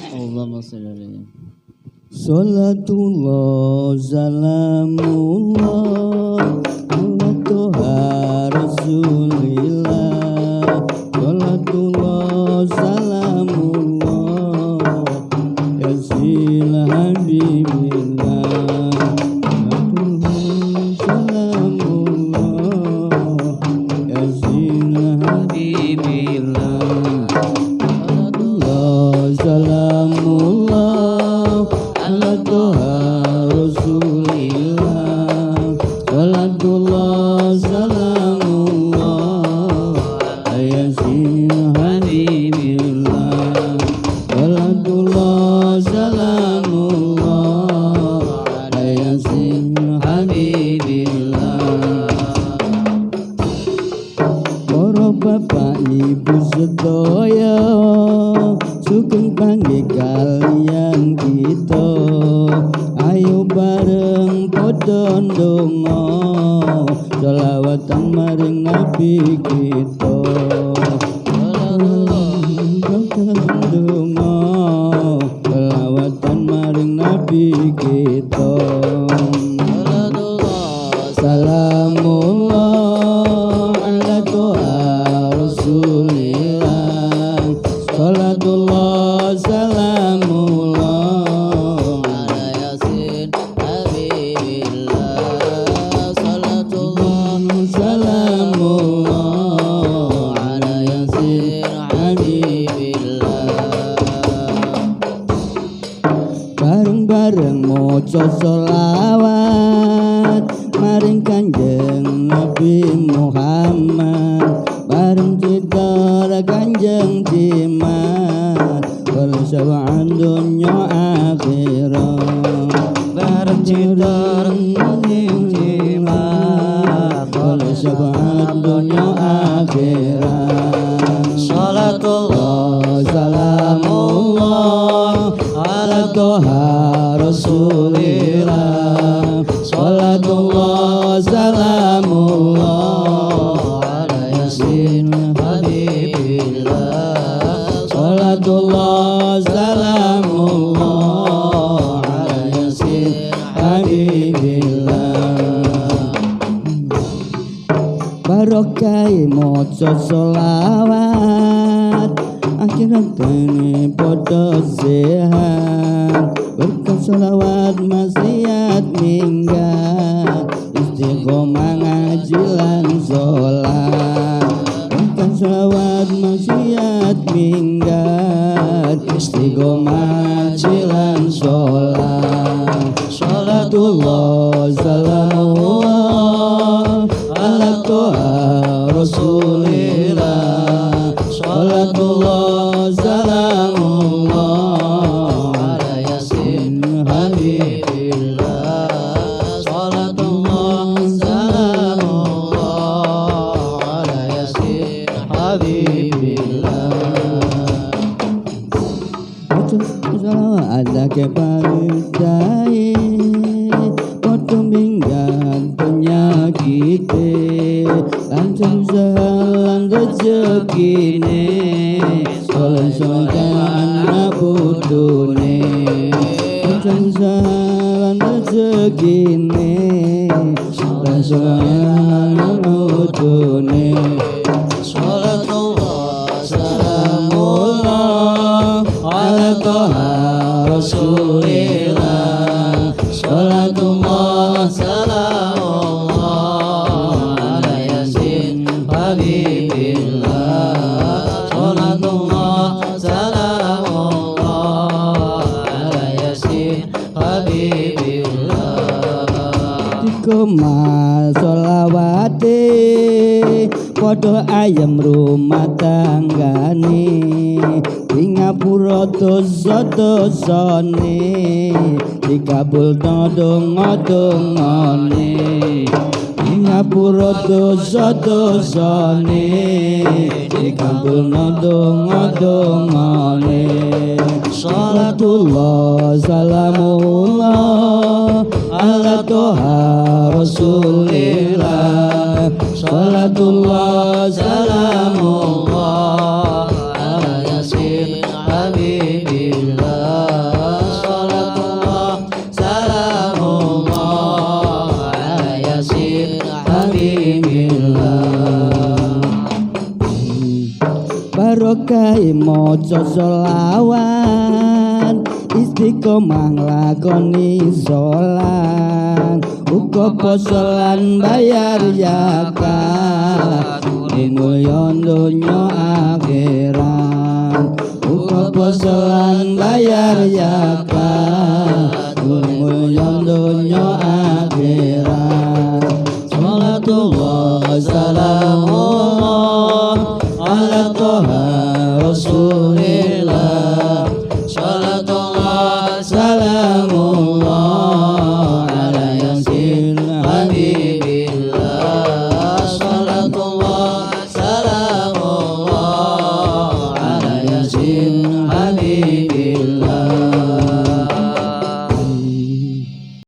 Allahumma sholli alaihi. Salatullah salamullah ala toha rasulillah. Salatullah salamullah ya sil habibillah. Salamullah ya sil habibillah. Salamullah ala toha rasulillah. Salatullah salamullah ayasin habibillah. Salatullah salamullah ayasin habibillah. Para bapak ibu sedaya sugeng panggih kalian kita, ayo bareng padha ndonga selawatan maring nabi kita. Ndonga selawatan maring nabi kita. Salamullah ala toha rasulillah. Salatullah salamullah Ala yasin habibillah. Salatullah salamullah ala yasin habibillah. bareng-bareng maca sholawat maring Kanjeng Nabi Muhammad, bareng citra Kanjeng Jimat bersawaan dunya akhirat. Bareng citra Kanjeng Jimat bersawaan dunya akhirat. Salatullah Salamullah ala toha rasulillah. Salatullah salamullah ala yasin habibillah. Salatullah salamullah ala yasin habibillah. Barokai maca sholawat akhirat ini podo sehat. Berkat sholawat maksiat minggat, istiqomah ngaji lan sholat. Berkat sholawat maksiat minggat, istiqomah ngaji lan sholat. Salatullah salamullah ala toha rasulillah. Salatullah salamullah Ala yasin habibillah. Salatullah salamullah ala yasin habibillah. ada keparidai podo minggat penyakit lancar jalan rezekine soleh-solehan anak putune. Lancar jalan rezekine soleh-solehan anak putune. Salatullah Salamullah ala toha rasulillah. Salatullah salamullah ala yasin habibillah. Salatullah salamullah ala yasin habibillah. Dikemas sholawate podo ayam rumah tanggane. Ing ngapura dosa-dosane dikabulno donga-dongane. Ing ngapura dosa-dosane dikabulno donga-dongane. Salatullah salamullah ala toha rasulillah. Salatullah salamullah ala yasin habibillah. kiai maca selawat istiqomah nglakoni sholat uga poso lan bayar zakat mulya donya akhirat uga poso lan bayar zakat mulya donya akhirat salatullah salamullah ala toha rasulillah salatullah salamullah ala yasin habibillah salatullah salamullah ala yasin habibillah